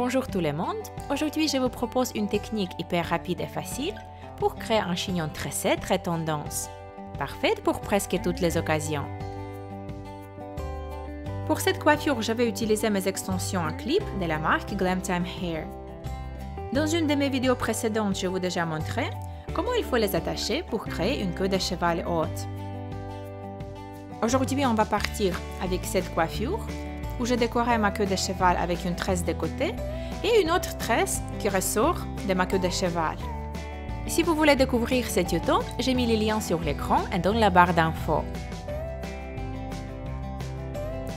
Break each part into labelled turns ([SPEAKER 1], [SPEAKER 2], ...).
[SPEAKER 1] Bonjour tout le monde, aujourd'hui je vous propose une technique hyper rapide et facile pour créer un chignon tressé très tendance, parfaite pour presque toutes les occasions. Pour cette coiffure, je vais utiliser mes extensions en clip de la marque Glam Time Hair. Dans une de mes vidéos précédentes, je vous ai déjà montré comment il faut les attacher pour créer une queue de cheval haute. Aujourd'hui, on va partir avec cette coiffure où j'ai décoré ma queue de cheval avec une tresse de côté et une autre tresse qui ressort de ma queue de cheval. Si vous voulez découvrir ce tuto, j'ai mis les liens sur l'écran et dans la barre d'infos.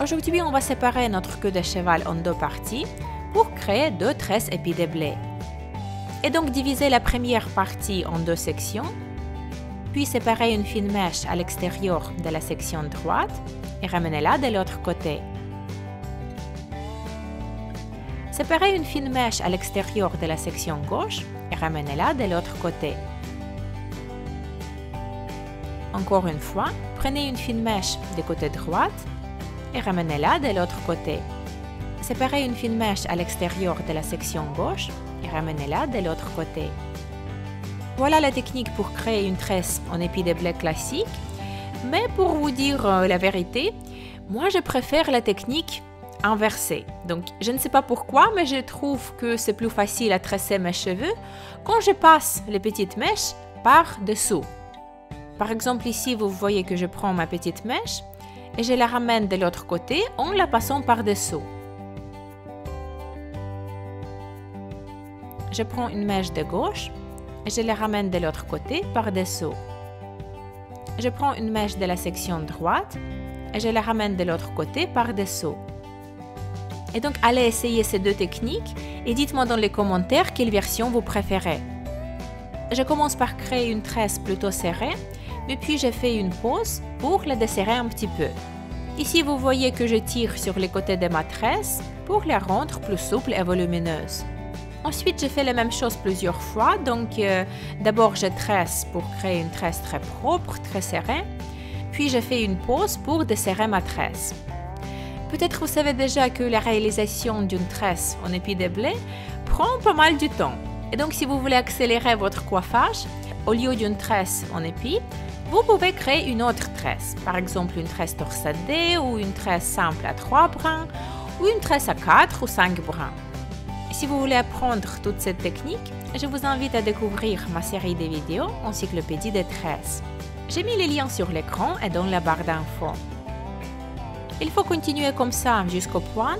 [SPEAKER 1] Aujourd'hui, on va séparer notre queue de cheval en deux parties pour créer deux tresses épis de blé. Et donc diviser la première partie en deux sections, puis séparer une fine mèche à l'extérieur de la section droite et ramener-la de l'autre côté. Séparez une fine mèche à l'extérieur de la section gauche et ramenez-la de l'autre côté. Encore une fois, prenez une fine mèche du côté droit et ramenez-la de l'autre côté. Séparez une fine mèche à l'extérieur de la section gauche et ramenez-la de l'autre côté. Voilà la technique pour créer une tresse en épi de blé classique, mais pour vous dire la vérité, moi je préfère la technique inversée. Donc je ne sais pas pourquoi, mais je trouve que c'est plus facile à tresser mes cheveux quand je passe les petites mèches par dessous. Par exemple ici, vous voyez que je prends ma petite mèche et je la ramène de l'autre côté en la passant par dessous. Je prends une mèche de gauche et je la ramène de l'autre côté par dessous. Je prends une mèche de la section droite et je la ramène de l'autre côté par dessous. Et donc, allez essayer ces deux techniques et dites-moi dans les commentaires quelle version vous préférez. Je commence par créer une tresse plutôt serrée, mais puis je fais une pause pour la desserrer un petit peu. Ici, vous voyez que je tire sur les côtés de ma tresse pour la rendre plus souple et volumineuse. Ensuite, je fais la même chose plusieurs fois. Donc, d'abord, je tresse pour créer une tresse très propre, très serrée. Puis, je fais une pause pour desserrer ma tresse. Peut-être vous savez déjà que la réalisation d'une tresse en épi de blé prend pas mal de temps. Et donc, si vous voulez accélérer votre coiffage, au lieu d'une tresse en épi, vous pouvez créer une autre tresse. Par exemple, une tresse torsadée ou une tresse simple à 3 brins ou une tresse à 4 ou 5 brins. Et si vous voulez apprendre toute cette technique, je vous invite à découvrir ma série de vidéos Encyclopédie des tresses. J'ai mis les liens sur l'écran et dans la barre d'infos. Il faut continuer comme ça jusqu'aux pointes,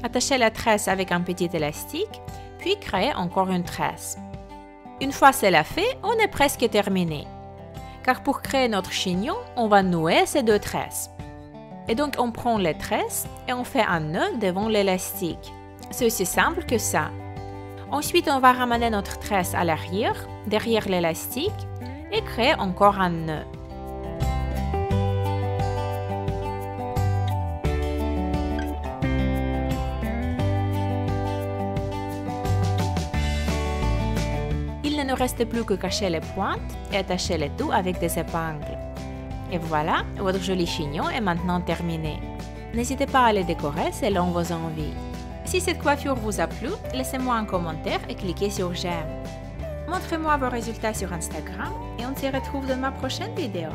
[SPEAKER 1] attacher la tresse avec un petit élastique, puis créer encore une tresse. Une fois cela fait, on est presque terminé. Car pour créer notre chignon, on va nouer ces deux tresses. Et donc on prend les tresses et on fait un nœud devant l'élastique. C'est aussi simple que ça. Ensuite, on va ramener notre tresse à l'arrière, derrière l'élastique, et créer encore un nœud. Il ne nous reste plus que cacher les pointes et attacher le tout avec des épingles. Et voilà, votre joli chignon est maintenant terminé. N'hésitez pas à le décorer selon vos envies. Si cette coiffure vous a plu, laissez-moi un commentaire et cliquez sur j'aime. Montrez-moi vos résultats sur Instagram et on se retrouve dans ma prochaine vidéo.